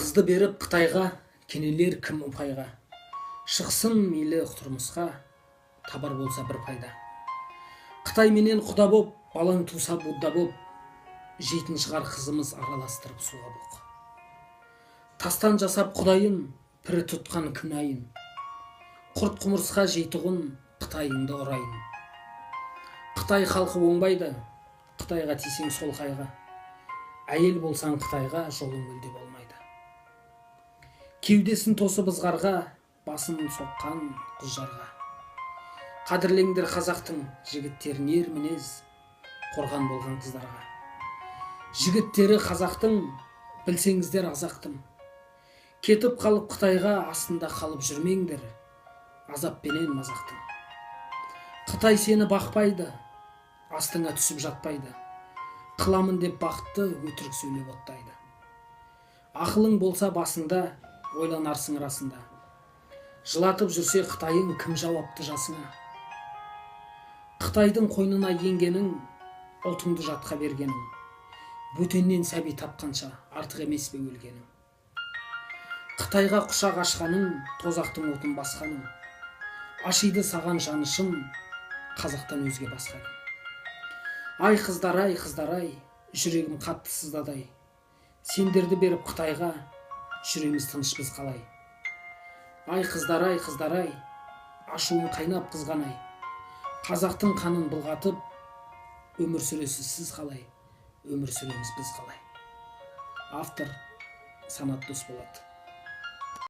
Қызды беріп Қытайға, кенелер кім ұпайға. Шықсын мейлі тұрмысқа, табар болса бір пайда. Қытай менен құда боп, балаң туса Будда боп, жейтін шығар қызымыз араластырып суға боқ. Тастан жасап құдайын, пірі тұтқан күнайын. Құрт құмырсқа жейтұғын, Қытайыңды ұрайын. Қытай халқы оңбайды, Қытайға тисең сол қайға. Әйел болсаң Қытайға, жолың мүлде болмайды. Кеудесін тосып ызғарға, басын соққан құзжарға. Қадірлеңдер қазақтың жігіттерін ер мінез, қорған болған қыздарға. Жігіттері қазақтың, білсеңіздер азақтым. Кетіп қалып Қытайға, астында қалып жүрмеңдер, азаппенен мазақтым. Қытай сені бақпайды, астыңа түсіп жатпайды. Қыламын деп бақытты өтірік сөйлеп оттайды. Ақылың болса басыңда, ойланарсың расында. Жылатып жүрсе Қытайың, кім жауапты жасыңа. Қытайдың қойнына енгенің, ұлтыңды жатқа бергенің. Бөтеннен сәби тапқанша артық емес пе өлгенің. Қытайға құшақ ашқаның, тозақтың отын басқаның. Ашиды саған жанышым, қазақтан өзге басқаның. Ай қыздар-ай, жүрегім қатты сыздадай. Сендерді беріп Қытайға, жүреміз тыныш біз қалай. Ай қыздар-ай, ашуым қайнап қызғанай. Қазақтың қанын былғатып, өмір сүресіз сіз қалай, өмір сүреміз біз қалай. Автор Санат Досболат.